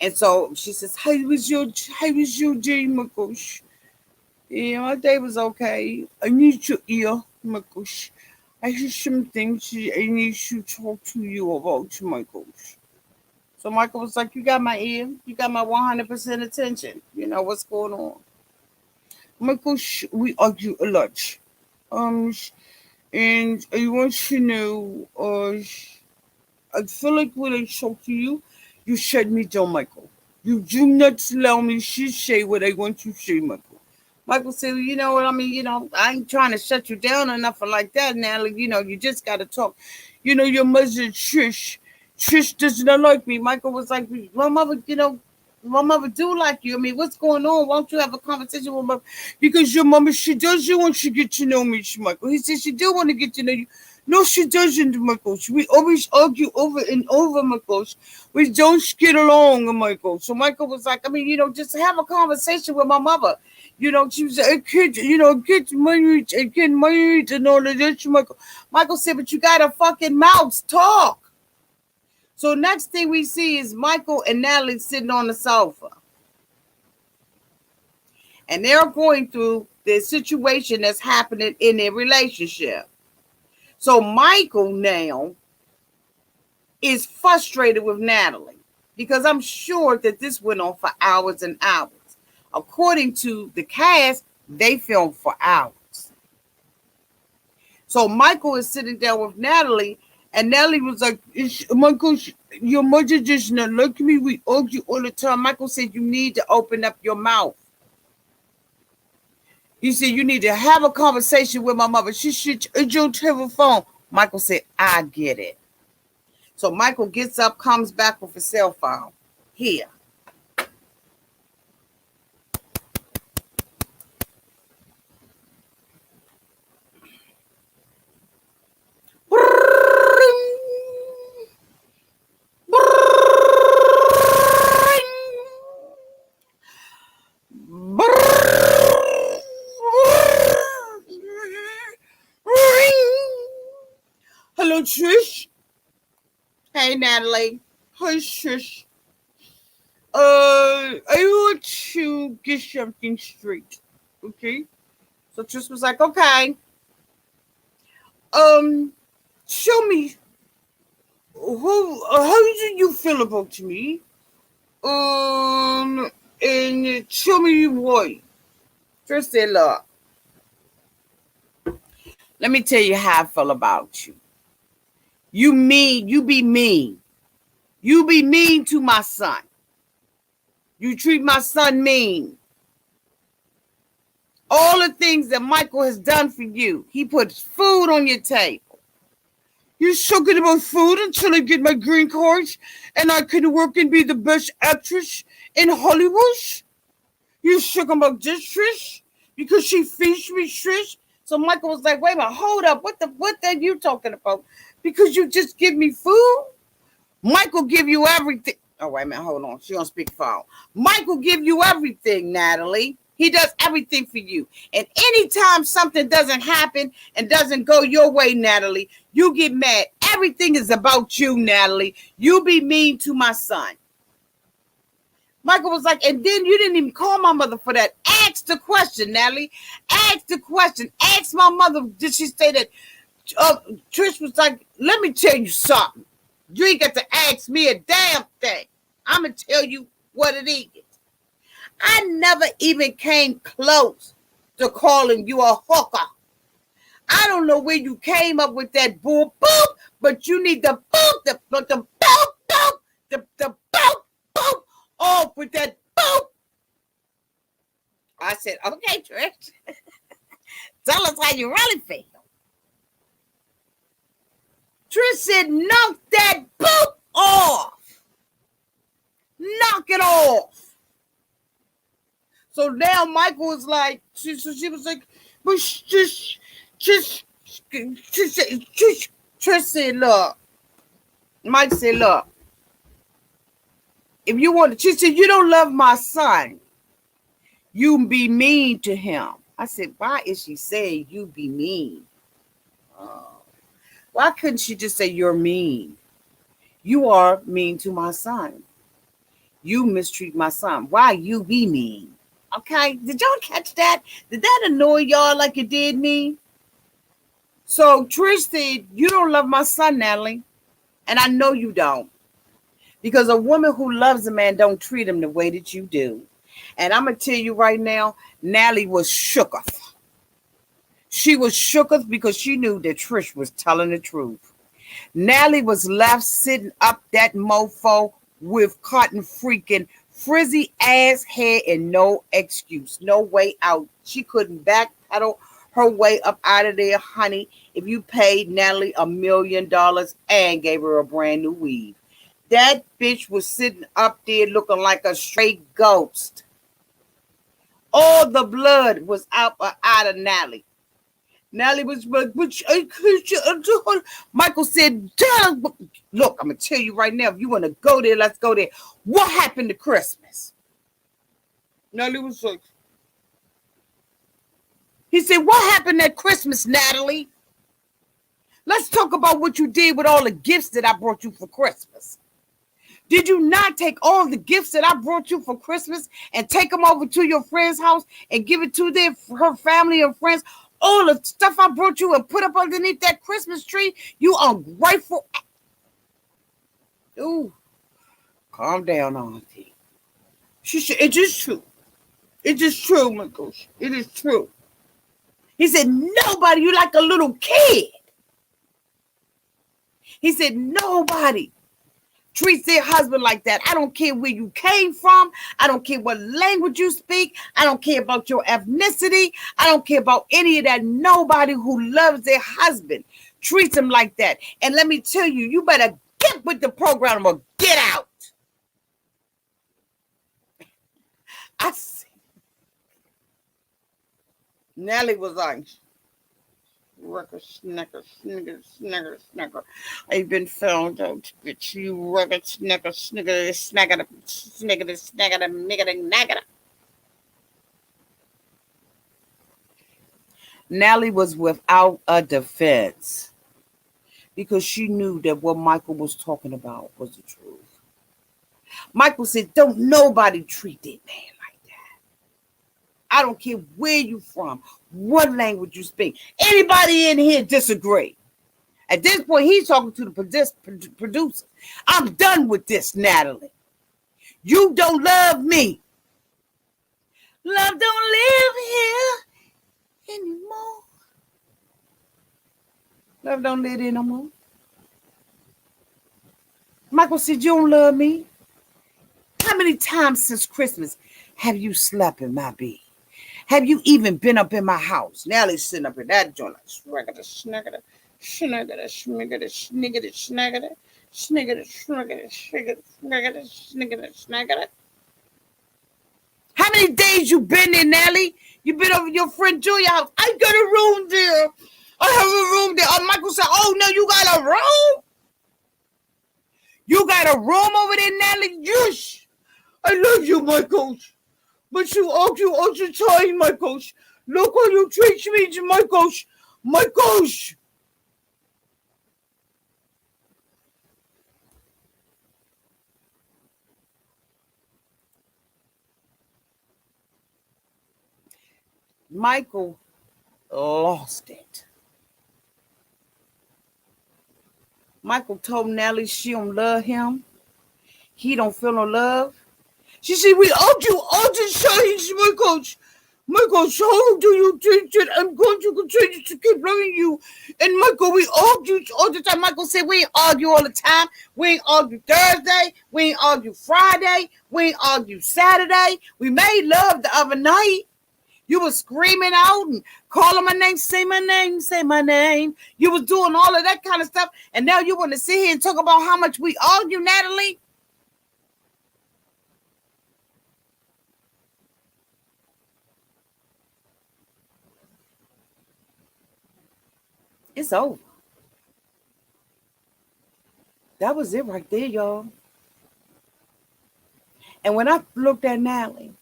Speaker 1: And so she says, how was your day, my gosh? Yeah, my day was okay. I need your ear, my gosh. I have some things I need to talk to you about, my gosh. So Michael was like, you got my ear. You got my 100% attention. You know what's going on. Michael, we argue a lot. Um, and I want to know, I feel like when I talk to you, you shut me down, Michael. You do not allow me to say what I want to say, Michael. Michael said, well, you know what I mean? You know, I ain't trying to shut you down or nothing like that, Natalie. You know, you just got to talk. You know, your mother, Trish. Trish does not like me. Michael was like, my mother, you know, my mother do like you. I mean, what's going on? Why don't you have a conversation with mother? Because your mama, she doesn't want to get to know me, Michael. He said she do want to get to know you. No, she doesn't, Michael. We always argue over and over, Michael. We don't get along, Michael. So Michael was like, I mean, you know, just have a conversation with my mother. You know, she was a kid, you know, get married and all of that, Michael. Michael said, but you got a fucking mouth, talk. So next thing we see is Michael and Natalie sitting on the sofa. And they're going through the situation that's happening in their relationship. So Michael now is frustrated with Natalie because I'm sure that this went on for hours and hours. According to the cast, they filmed for hours. So Michael is sitting down with Natalie, and Natalie was like, Michael, your mother just not like me. We argue all the time. Michael said, you need to open up your mouth. He said, you need to have a conversation with my mother. She should don't have a phone. Michael said, I get it. So Michael gets up, comes back with a cell phone. Here. Hello, Trish. Hey, Natalie. Hi, Trish. I want to get something straight. Okay. So Trish was like, okay. Show me how did you feel about me? And show me why. Trish said, look, let me tell you how I feel about you. You be mean. You be mean to my son. You treat my son mean. All the things that Michael has done for you. He puts food on your table. You're talking about food until I get my green card and I can work and be the best actress in Hollywood. You're talking about this, Trish? Because she feeds me, Trish? So Michael was like, wait a minute, hold up. What are you talking about? Because you just give me food? Michael give you everything. Oh, wait a minute, hold on. She on speakerphone. Michael give you everything, Natalie. He does everything for you. And anytime something doesn't happen and doesn't go your way, Natalie, you get mad. Everything is about you, Natalie. You be mean to my son. Michael was like, and then you didn't even call my mother for that. Ask the question, Natalie. Ask the question. Ask my mother, did she say that uh, Trish was like, let me tell you something. You ain't got to ask me a damn thing. I'm going to tell you what it is. I never even came close to calling you a hooker. I don't know where you came up with that boop boop, but you need the boop, the boop boop, the boop boop off with that boop. I said, okay, Trish, tell us how you really feel. Trish said, knock that boop off. Knock it off. So now Michael was like, she was like, but just, Trish said, look. Mike said, look, if you want to, she said, you don't love my son. You be mean to him. I said, why is she saying you be mean? Why couldn't she just say you're mean? You are mean to my son. You mistreat my son. Why you be mean? Okay, did y'all catch that? Did that annoy y'all like it did me? So Trish said, you don't love my son, Natalie. And I know you don't. Because a woman who loves a man don't treat him the way that you do. And I'm going to tell you right now, Natalie was shooketh. She was shooketh because she knew that Trish was telling the truth. Natalie was left sitting up that mofo with cotton freaking frizzy ass hair and no excuse, no way out. She couldn't backpedal her way up out of there, honey, if you paid Natalie $1 million and gave her a brand new weave. That bitch was sitting up there looking like a straight ghost. All the blood was out of Natalie. Natalie was, Michael said, look, I'm going to tell you right now, if you want to go there, let's go there. What happened to Christmas? Natalie was like, he said, what happened at Christmas, Natalie? Let's talk about what you did with all the gifts that I brought you for Christmas. Did you not take all the gifts that I brought you for Christmas and take them over to your friend's house and give it to her family and friends? All the stuff I brought you and put up underneath that Christmas tree, you ungrateful. Ooh, calm down, Auntie. It is true. It is true, my gosh. It is true. He said, nobody, you like a little kid. He said, nobody treats their husband like that. I don't care where you came from. I don't care what language you speak. I don't care about your ethnicity. I don't care about any of that. Nobody who loves their husband treats him like that. And let me tell you, you better get with the program or get out. I see. Nellie was like, record snicker. I've been found out, bitch. You record snicker. Nellie was without a defense because she knew that what Michael was talking about was the truth. Michael said, don't nobody treat that man like that. I don't care where you from, what language you speak. Anybody in here disagree? At this point, he's talking to the producer. I'm done with this, Natalie. You don't love me. Love don't live here anymore. Love don't live here no more. Michael said, you don't love me. How many times since Christmas have you slept in my bed? Have you even been up in my house? Natalie's sitting up in that joint like sniggity. How many days you been there, Nellie? You been over your friend Julia's house. I got a room there. I have a room there. Oh, Michael said, oh, no, you got a room? You got a room over there, Nellie? Yes. I love you, Michael. But you all the time, Michael. Look how you treat me, Michael. Michael. Michael lost it. Michael told Natalie she don't love him. He don't feel no love. She said, we argue all the time, Michael. Michael, so do you think that I'm going to continue to keep loving you? And Michael, we argue all the time. Michael said, we ain't argue all the time. We ain't argue Thursday. We ain't argue Friday. We ain't argue Saturday. We made love the other night. You was screaming out and calling my name, say my name, say my name. You was doing all of that kind of stuff. And now you want to sit here and talk about how much we argue, Natalie? It's over. That was it right there, y'all. And when I looked at Natalie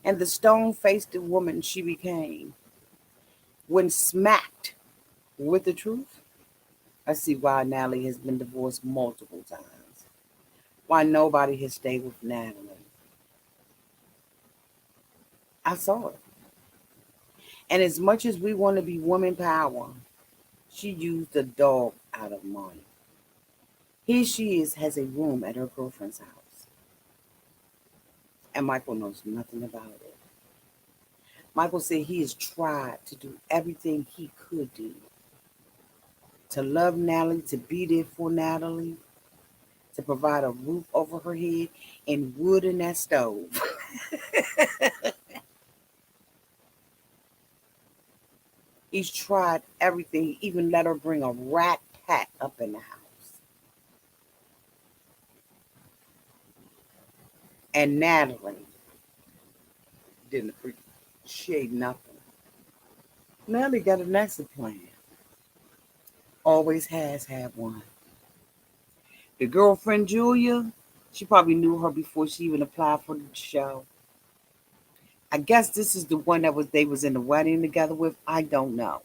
Speaker 1: and the stone-faced woman she became, when smacked with the truth, I see why Natalie has been divorced multiple times. Why nobody has stayed with Natalie. I saw it. And as much as we want to be woman power, she used the dog out of money. Here she is, has a room at her girlfriend's house. And Michael knows nothing about it. Michael said he has tried to do everything he could do to love Natalie, to be there for Natalie, to provide a roof over her head and wood in that stove. He's tried everything. He even let her bring a rat pack up in the house. And Natalie didn't appreciate nothing. Natalie got an exit plan. Always has had one. The girlfriend, Julia, she probably knew her before she even applied for the show. I guess this is the one they was in the wedding together with. I don't know.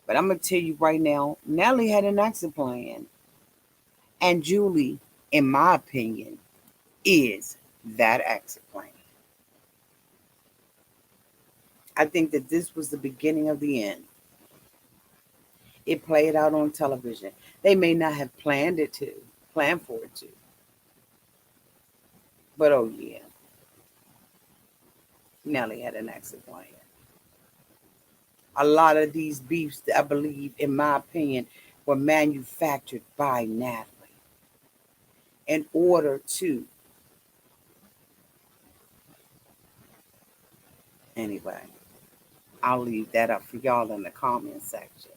Speaker 1: But I'm going to tell you right now, Natalie had an exit plan. And Julie, in my opinion, is that exit plan. I think that this was the beginning of the end. It played out on television. They may not have planned for it to. But oh yeah. Nelly had an exit plan. A lot of these beefs, I believe, in my opinion, were manufactured by Natalie in order to. Anyway, I'll leave that up for y'all in the comment section.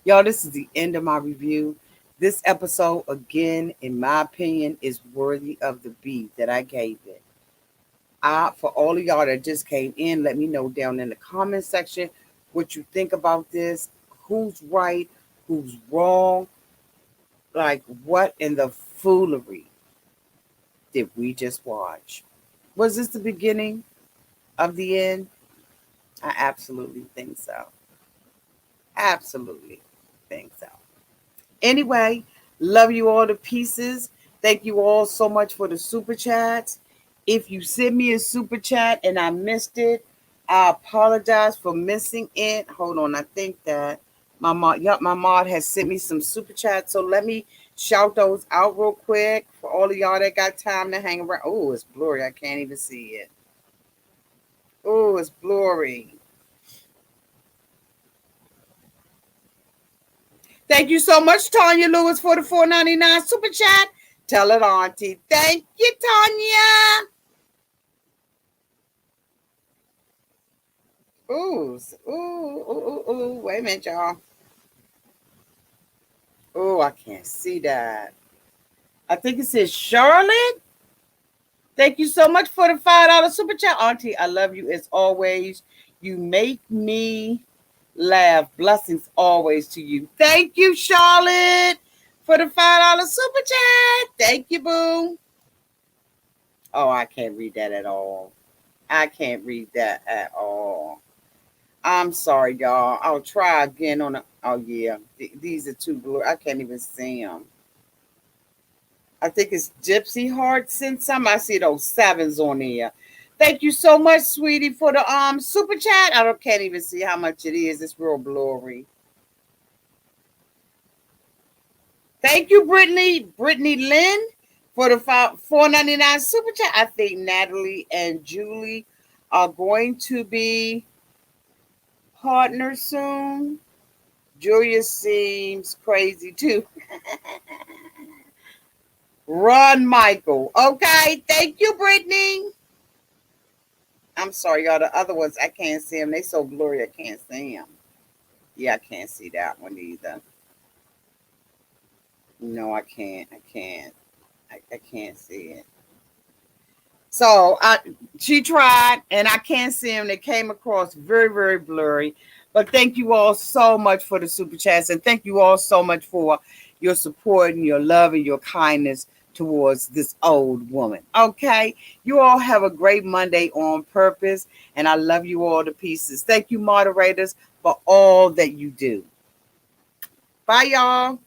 Speaker 1: Y'all, this is the end of my review. This episode, again, in my opinion, is worthy of the beat that I gave it. For all of y'all that just came in, let me know down in the comment section what you think about this. Who's right? Who's wrong? Like, what in the foolery did we just watch? Was this the beginning of the end? I absolutely think so. Absolutely think so. Anyway, love you all to pieces. Thank you all so much for the super chats. If you send me a super chat and I missed it, I apologize for missing it. Hold on, I think that my mod has sent me some super chats. So let me shout those out real quick for all of y'all that got time to hang around. Oh, it's blurry. I can't even see it. Oh, it's blurry. Thank you so much, Tanya Lewis, for the $4.99 super chat. Tell it, Auntie. Thank you, Tanya. Ooh. Wait a minute, y'all. Oh, I can't see that. I think it says Charlotte. Thank you so much for the $5 super chat, Auntie. I love you as always. You make me laugh. Blessings always to you. Thank you, Charlotte, for the $5 super chat. Thank you, boo. Oh, I can't read that at all. I can't read that at all. I'm sorry, y'all. I'll try again on the. Oh, yeah. These are too blurry. I can't even see them. I think it's Gypsy Heart sent some. I see those 7s on there. Thank you so much, sweetie, for the super chat. Can't even see how much it is. It's real blurry. Thank you, Brittany Lynn, for the $4.99 super chat. I think Natalie and Julie are going to be partners soon. Julia seems crazy too. Run, Michael. Okay, thank you, Brittany. I'm sorry, y'all. The other ones, I can't see them. They so blurry, I can't see them. Yeah, I can't see that one either. No, I can't. I can't. I can't see it. So she tried, and I can't see them. They came across very, very blurry. But thank you all so much for the super chats, and thank you all so much for your support and your love and your kindness towards this old woman. Okay, you all have a great Monday on purpose, and I love you all to pieces. Thank you, moderators, for all that you do. Bye, y'all.